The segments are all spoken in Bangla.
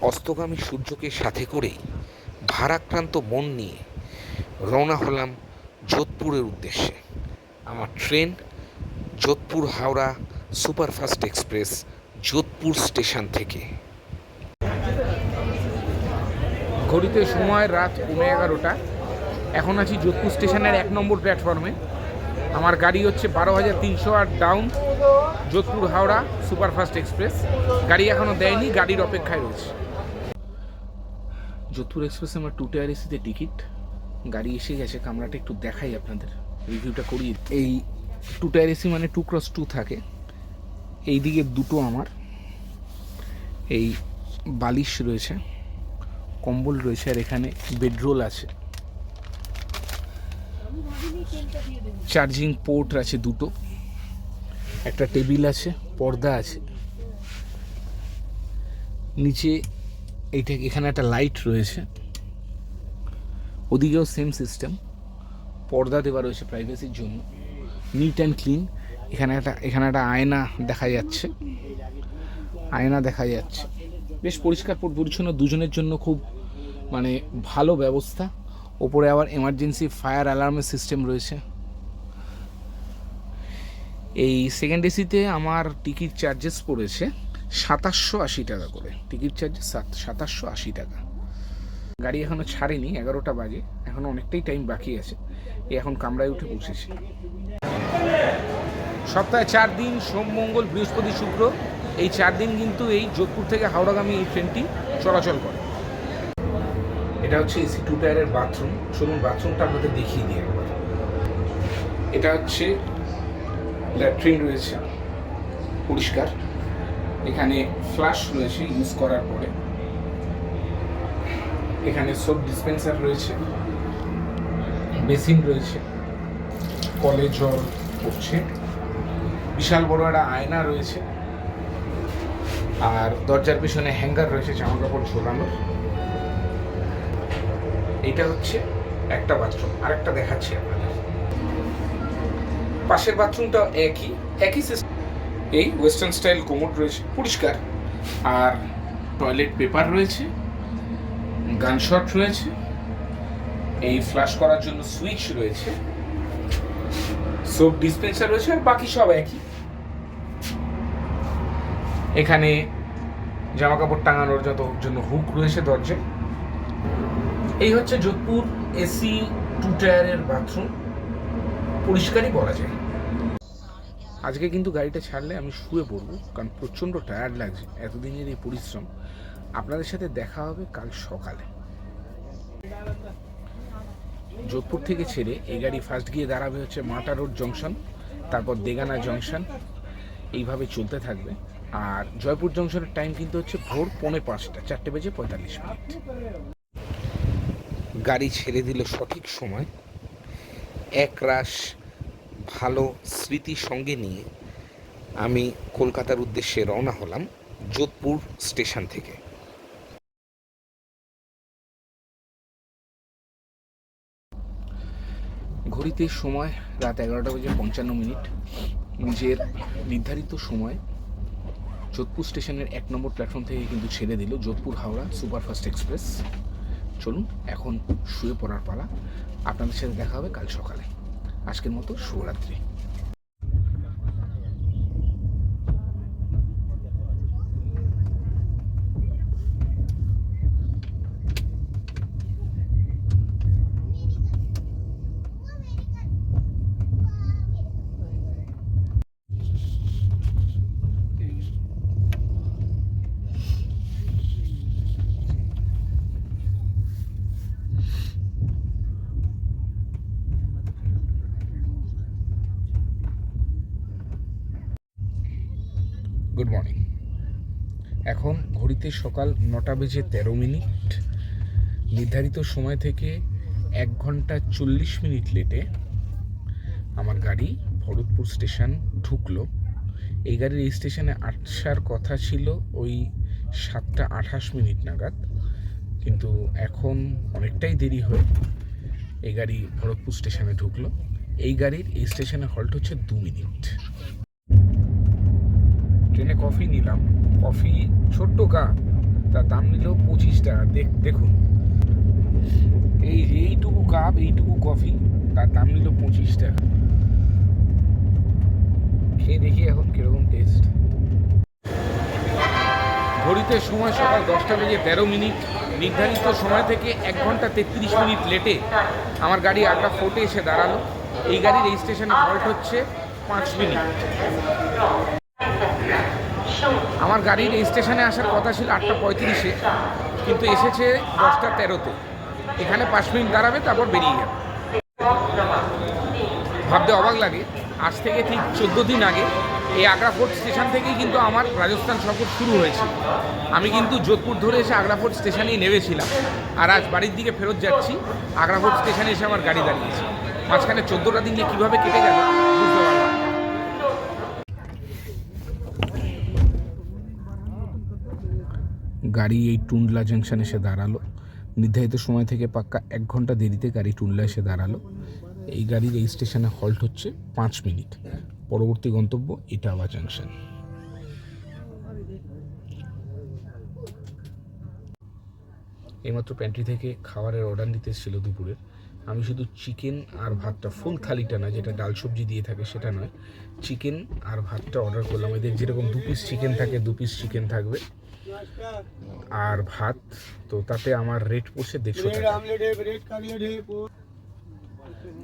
অস্তগামী সূর্যকে সাথে করেই ভারাক্রান্ত মন নিয়ে রওনা হলাম যোধপুরের উদ্দেশ্যে। আমার train Jodhpur Howrah superfast express Jodhpur station থেকে। ঘড়িতে সময় রাত 11:30। এখন আছি যোধপুর স্টেশনের 1 নম্বর প্ল্যাটফর্মে। আমার গাড়ি হচ্ছে 12,308 down Jodhpur Howrah superfast express. গাড়ি এখনও দেয়নি, গাড়ির অপেক্ষায় রয়েছে। যোধপুর এক্সপ্রেসে আমার 2 টায়ার এসিতে টিকিট। গাড়ি এসে গেছে, কামরাটা একটু দেখাই আপনাদের, রিভিউটা করি। এই 2 টায়ার এসি মানে 2x2 থাকে। এই দিকে দুটো আমার, এই বালিশ রয়েছে, কম্বল রয়েছে, আর এখানে বেডরোল আছে, চার্জিং পোর্ট আছে দুটো, একটা টেবিল আছে, পর্দা আছে নিচে। এইটা এখানে একটা লাইট রয়েছে, ওদিকেও সেম সিস্টেম, পর্দা দেওয়া রয়েছে প্রাইভেসির জন্য। Neat and clean. এখানে একটা আয়না দেখা যাচ্ছে, বেশ পরিষ্কার পরিচ্ছন্ন, দুজনের জন্য খুব মানে ভালো ব্যবস্থা। ওপরে আবার এমার্জেন্সি ফায়ার অ্যালার্মের সিস্টেম রয়েছে। এই সেকেন্ড এসিতে আমার টিকিট চার্জেস পড়েছে 2780 টাকা করে। টিকিট চার্জেস 2780 টাকা। গাড়ি এখনও ছাড়েনি, 11টা বাজে, এখনও অনেকটাই টাইম বাকি আছে। এখন কামরায় উঠে বসেছি। সপ্তাহে 4 দিন, সোম মঙ্গল বৃহস্পতি শুক্র, এই 4 দিন কিন্তু এই যোধপুর থেকে হাওড়াগামী এই ট্রেনটি চলাচল করে। এটা হচ্ছে এসি 2 টায়ারের বাথরুম। চলুন বাথরুমটা আপনাদের দেখিয়ে দিই একবার। এটা হচ্ছে ল্যাট্রিন রয়েছে, পরিষ্কার। এখানে ফ্লাশ রয়েছে ইউজ করার পরে। এখানে সোপ ডিসপেন্সার রয়েছে, বেসিন রয়েছে, কলে জল পড়ছে, বিশাল বড় একটা আয়না রয়েছে, আর দরজার পিছনে হ্যাঙ্গার রয়েছে জামা কাপড় ঝোলানোর। এটা হচ্ছে একটা বাথরুম, আরেকটা দেখাচ্ছি আপনাদের। পাশের বাথরুমটা একই সিস্টেম। এই ওয়েস্টার্ন স্টাইল কোমোড রয়েছে, পরিষ্কার, আর টয়লেট পেপার রয়েছে, গানশট রয়েছে, এই ফ্লাশ করার জন্য সুইচ রয়েছে, সোপ ডিসপেন্সার রয়েছে, আর বাকি সব একই। এখানে জামা কাপড় টাঙানোর জন্য হুক রয়েছে দরজায়। এই হচ্ছে যোধপুর এসি 2 টায়ারের বাথরুম, পরিষ্কারই বলা যায়। আজকে কিন্তু গাড়িটা ছাড়লে আমি শুয়ে পড়বো, কারণ প্রচণ্ড টায়ার্ড লাগছে এতদিনের এই পরিশ্রম। আপনাদের সাথে দেখা হবে কাল সকালে। যোধপুর থেকে ছেড়ে এই গাড়ি ফার্স্ট গিয়ে দাঁড়াবে হচ্ছে মাটা রোড জংশন, তারপর দেগানা জংশন, এইভাবে চলতে থাকবে। আর জয়পুর জংশনের টাইম কিন্তু হচ্ছে ভোর 4:45, 4:45। গাড়ি ছেড়ে দিল সঠিক সময়। একরাশ ভালো স্মৃতি সঙ্গে নিয়ে আমি কলকাতার উদ্দেশ্যে রওনা হলাম যোধপুর স্টেশন থেকে। ঘড়িতে সময় রাত 11:55। নিজের নির্ধারিত সময় যোধপুর স্টেশনের 1 নম্বর প্ল্যাটফর্ম থেকে কিন্তু ছেড়ে দিল যোধপুর হাওড়া সুপারফাস্ট এক্সপ্রেস। চলুন এখন শুয়ে পড়ার পালা। আপনাদের সাথে দেখা হবে কাল সকালে। আজকের মতো শুভরাত্রি। Good morning. এখন ঘড়িতে সকাল 9:13। নির্ধারিত সময় থেকে 1 ঘন্টা 40 মিনিট লেটে আমার গাড়ি ভরতপুর স্টেশন ঢুকলো। এই গাড়ির এই স্টেশনে আসার কথা ছিল ওই 7:28 নাগাদ, কিন্তু এখন অনেকটাই দেরি হয়ে এই গাড়ি ভরতপুর স্টেশনে ঢুকলো। এই গাড়ির এই স্টেশনে হল্ট হচ্ছে 2 মিনিট। ট্রেনে কফি নিলাম, কফি ছোট্ট কাপ, তার দাম নিল 25 টাকা। দেখুন এইটুকু কাপ, এইটুকু কফি, তার দাম নিল 25 টাকা। খেয়ে দেখি এখন কিরকম টেস্ট। ঘড়িতে সময় সকাল 10:13। নির্ধারিত সময় থেকে 1 ঘন্টা 33 মিনিট লেটে আমার গাড়ি আগ্রা ফোর্টে এসে দাঁড়ালো। এই গাড়ির এই স্টেশনে হল্ট হচ্ছে 5 মিনিট। আমার গাড়ির এই স্টেশনে আসার কথা ছিল 8:35-এ, কিন্তু এসেছে 10:13-তে। এখানে 5 মিনিট দাঁড়াবে, তারপর বেরিয়ে যাবে। ভাবতে অবাক লাগে, আজ থেকে ঠিক 14 দিন আগে এই আগ্রা ফোর্ট স্টেশন থেকেই কিন্তু আমার রাজস্থান সফর শুরু হয়েছে। আমি কিন্তু যোধপুর ধরে এসে আগ্রা ফোর্ট স্টেশনেই নেমেছিলাম, আর আজ বাড়ির দিকে ফেরত যাচ্ছি। আগ্রা ফোর্ট স্টেশনে এসে আমার গাড়ি দাঁড়িয়েছে। মাঝখানে 14টা দিন যে কীভাবে কেটে গেল বুঝতে পারলাম। গাড়ি এই টুন্ডলা জাংশন এসে দাঁড়ালো। নির্ধারিত সময় থেকে পাক্কা 1 ঘন্টা দেরিতে গাড়ি টুন্ডলা এসে দাঁড়ালো। এই গাড়ির এই স্টেশনে হল্ট হচ্ছে 5 মিনিট। পরবর্তী গন্তব্য ইটাওয়া জাংশন। এইমাত্র প্যান্ট্রি থেকে খাবারের অর্ডার নিতে এসেছিল দুপুরের। আমি শুধু চিকেন আর ভাতটা, ফুল থালিটা না, যেটা ডাল সবজি দিয়ে থাকে সেটা নয়, চিকেন আর ভাতটা অর্ডার করলাম। এদের যেরকম 2 পিস চিকেন থাকে, 2 পিস চিকেন থাকবে আর ভাত। তো তাতে আমার রেট পড়ছে 150 টাকা।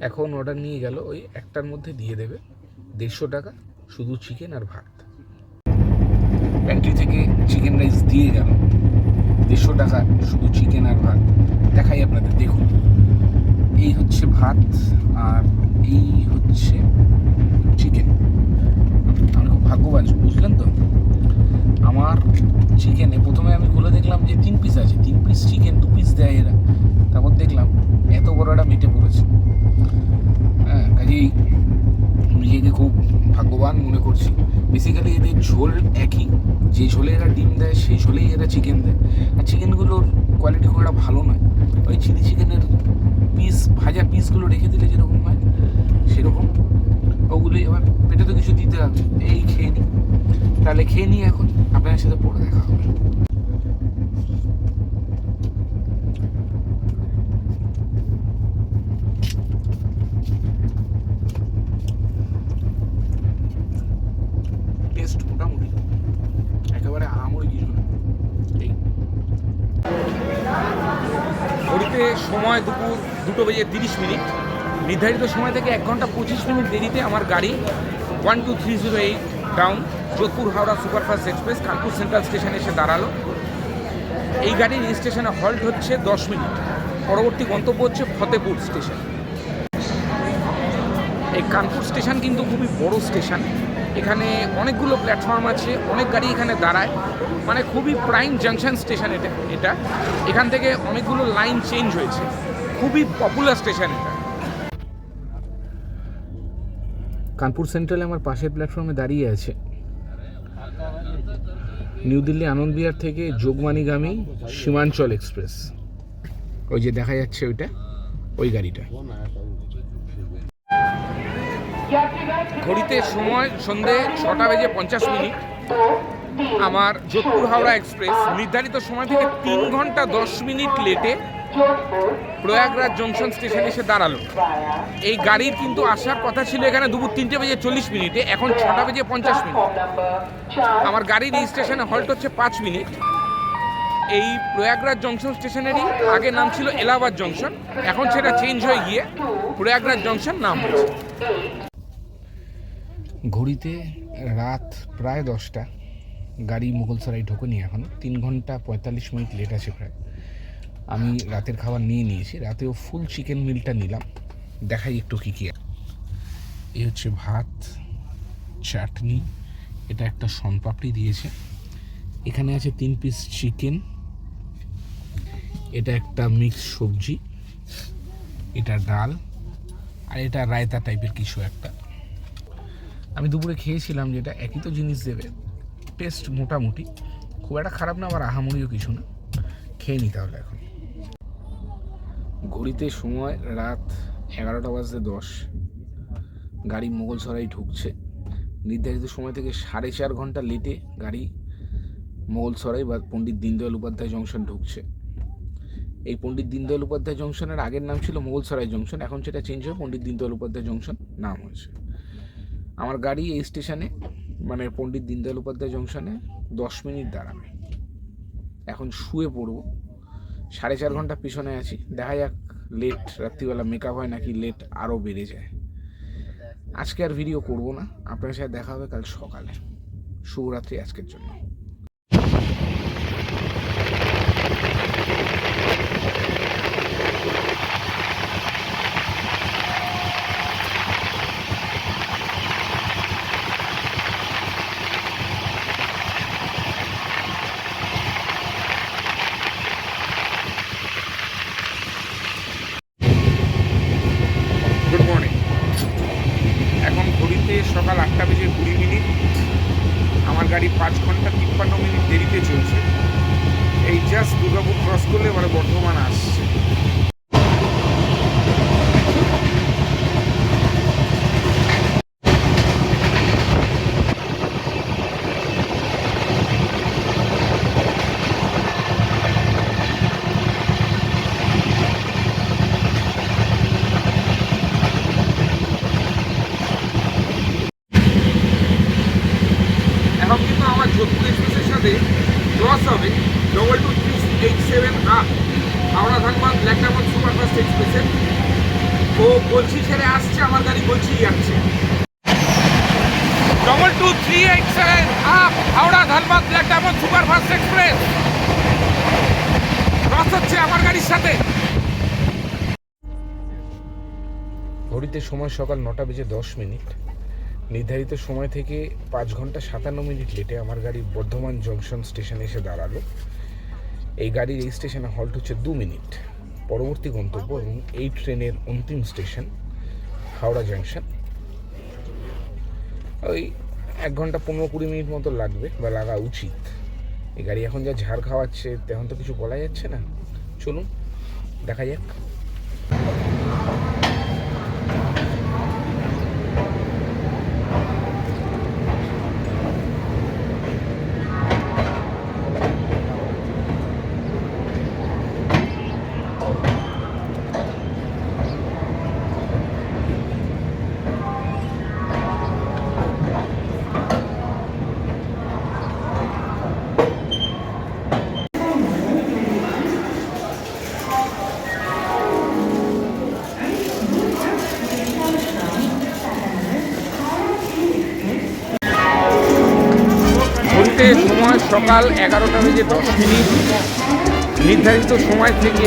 এখন অর্ডার নিয়ে গেল, ওই একটার মধ্যে দিয়ে দেবে 150 টাকা, শুধু চিকেন আর ভাত। প্যান্ট্রি থেকে চিকেন রাইস দিয়ে গেল, 150 টাকা, শুধু চিকেন আর ভাত। দেখাই আপনাদের, দেখুন এই হচ্ছে ভাত আর এই হচ্ছে চিকেন। আমি খুব ভাগ্যবান, বুঝলেন তো। আমার চিকেনে প্রথমে আমি খুলে দেখলাম যে 3 পিস আছে, 3 পিস চিকেন, 2 পিস দেয় এরা। তারপর দেখলাম এত বড় একটা মেটে পড়েছে। হ্যাঁ, কাজেই নিজেকে খুব ভাগ্যবান মনে করছি। বেসিক্যালি এদের ঝোল একই, যে ঝোলে এরা ডিম দেয় সেই ঝোলেই এরা চিকেন দেয়। আর চিকেনগুলোর কোয়ালিটি খুব একটা ভালো নয়। ওই চিলি চিকেনের পিস, ভাজা পিসগুলো রেখে দিলে যেরকম হয় সেরকম, ওগুলোই। আবার পেটে তো কিছু দিতে হবে। এই খেয়ে নিই, তাহলে খেয়ে নিই, এখন আপনার সাথে পরে দেখা হবে। টেস্ট মোটামুটি, একেবারে আহামরি কিছু না। এই ঘড়িতে সময় দুপুর 2:30। নির্ধারিত সময় থেকে 1 ঘন্টা 25 মিনিট দেরিতে আমার গাড়ি 12308 down Jodhpur Howrah superfast express Kanpur central স্টেশনে এসে দাঁড়ালো। এই গাড়ির স্টেশনে হল্ট হচ্ছে 10 মিনিট। পরবর্তী গন্তব্য হচ্ছে ফতেপুর স্টেশন। এই কানপুর স্টেশন কিন্তু খুবই বড় স্টেশন। এখানে অনেকগুলো প্ল্যাটফর্ম আছে, অনেক গাড়ি এখানে দাঁড়ায়, মানে খুবই প্রাইম জাংশন স্টেশন এটা। এখান থেকে অনেকগুলো লাইন চেঞ্জ হয়েছে, খুবই পপুলার স্টেশন এটা। কানপুর সেন্ট্রালে আমার পাশের প্ল্যাটফর্মে দাঁড়িয়ে আছে নিউ দিল্লি আনন্দ বিহার থেকে যোগমানিগামী সীমাঞ্চল এক্সপ্রেস। ওই যে দেখা যাচ্ছে ওইটা, ওই গাড়িটা। ঘড়িতে সময় সন্ধে 6:50। আমার যোধপুর হাওড়া এক্সপ্রেস নির্ধারিত সময় থেকে 3 ঘন্টা 10 মিনিট লেটে প্রয়াগরাজ জংশন স্টেশনে এসে দাঁড়ালো। এই গাড়ির কিন্তু আসার কথা ছিল এখানে দুপুর 3:40, এখন 6:50। আমার গাড়ির এই স্টেশনে হল্ট হচ্ছে 5 মিনিট। এই প্রয়াগরাজ জংশন স্টেশনেরই আগে নাম ছিল এলাহাবাদ জংশন, এখন সেটা চেঞ্জ হয়ে গিয়ে প্রয়াগরাজ জংশন নাম হয়েছে। ঘড়িতে রাত প্রায় 10টা, গাড়ি মুঘলসরাই ঢোকেনি এখনও, 3 ঘন্টা 45 মিনিট লেট আছে প্রায়। আমি রাতের খাবার নিয়ে নিয়েছি, রাতেও ফুল চিকেন মিলটা নিলাম। দেখাই একটু কী কী। এই হচ্ছে ভাত, চাটনি, এটা একটা শনপাপড়ি দিয়েছে, এখানে আছে 3 পিস চিকেন, এটা একটা মিক্স সবজি, এটা ডাল, আর এটা রায়তা টাইপের কিছু একটা। আমি দুপুরে খেয়েছিলাম, যেটা একই তো জিনিস দেবে, টেস্ট মোটামুটি, খুব একটা খারাপ না, আবার আহামরিও কিছু না। খেয়ে নিই তাহলে এখন। ঘড়িতে সময় রাত 11:10, গাড়ি মুঘলসরাই ঢুকছে। নির্ধারিত সময় থেকে 4.5 ঘন্টা লেটে গাড়ি মোগলসরাই বা পণ্ডিত দীনদয়াল উপাধ্যায় জংশন ঢুকছে। এই পণ্ডিত দীনদয়াল উপাধ্যায় জংশনের আগের নাম ছিল মোগলসরাই জংশন, এখন সেটা চেঞ্জ হয়ে পণ্ডিত দীনদয়াল উপাধ্যায় জংশন নাম হয়েছে। আমার গাড়ি এই স্টেশনে মানে পণ্ডিত দীনদয়াল উপাধ্যায় জংশনে 10 মিনিট দাঁড়াবে। এখন শুয়ে পড়বো, 4.5 ঘন্টা পিছনে আছি, দেখা যাক লেট রাত্রিবেলা মেকআপ হয় নাকি লেট আরও বেড়ে যায়। আজকে আর ভিডিও করব না, আপনার সাথে দেখা হবে কাল সকালে। শুভরাত্রি আজকের জন্য। Good morning. এখন ঘড়িতে সকাল 8:20 আমার গাড়ি 5 ঘন্টা 53 মিনিট দেরিতে চলছে। এই জাস্ট দুর্গাপুর ক্রস করলে এবারে বর্ধমান আসছে। এখন কিন্তু আমার যোধপুর এক্সপ্রেসের সাথে ক্রস হবে 2237 Howrah Dhanbad black diamond superfast এক্সপ্রেসের। ও গলসি ছেড়ে আসছে, আমার গাড়ি গলসি যাচ্ছে। 2237 Howrah Dhanbad black diamond superfast express cross হচ্ছে আমার গাড়ির সাথে। ঘড়িতে সময় সকাল 9:10। নির্ধারিত সময় থেকে 5 ঘন্টা 57 মিনিট লেটে আমার গাড়ি বর্ধমান জংশন স্টেশনে এসে দাঁড়ালো। এই গাড়ির এই স্টেশনে হল্ট হচ্ছে 2 মিনিট। পরবর্তী গন্তব্য এবং এই ট্রেনের অন্তিম স্টেশন হাওড়া জংশন। ওই 1 ঘন্টা 15-20 মিনিট মতো লাগবে বা লাগা উচিত। এই গাড়ি এখন যা ঝাড় খাওয়াচ্ছে তেমন তো কিছু বলা যাচ্ছে না। চলুন দেখা যাক। সময় সকাল 11:10। নির্ধারিত সময় থেকে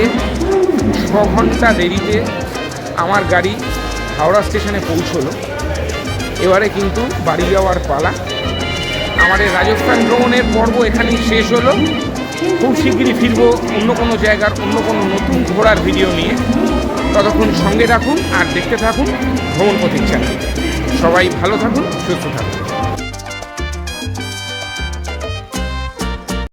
6 ঘন্টা দেরিতে আমার গাড়ি হাওড়া স্টেশনে পৌঁছলো। এবারে কিন্তু বাড়ি যাওয়ার পালা। আমাদের রাজস্থান ভ্রমণের পর্ব এখানেই শেষ হলো। খুব শিগগিরই ফিরবো অন্য কোনো জায়গার অন্য কোনো নতুন ঘোরার ভিডিও নিয়ে। ততক্ষণ সঙ্গে রাখুন আর দেখতে থাকুন ভ্রমণ পথিক চ্যানেল। সবাই ভালো থাকুন, সুস্থ থাকুন।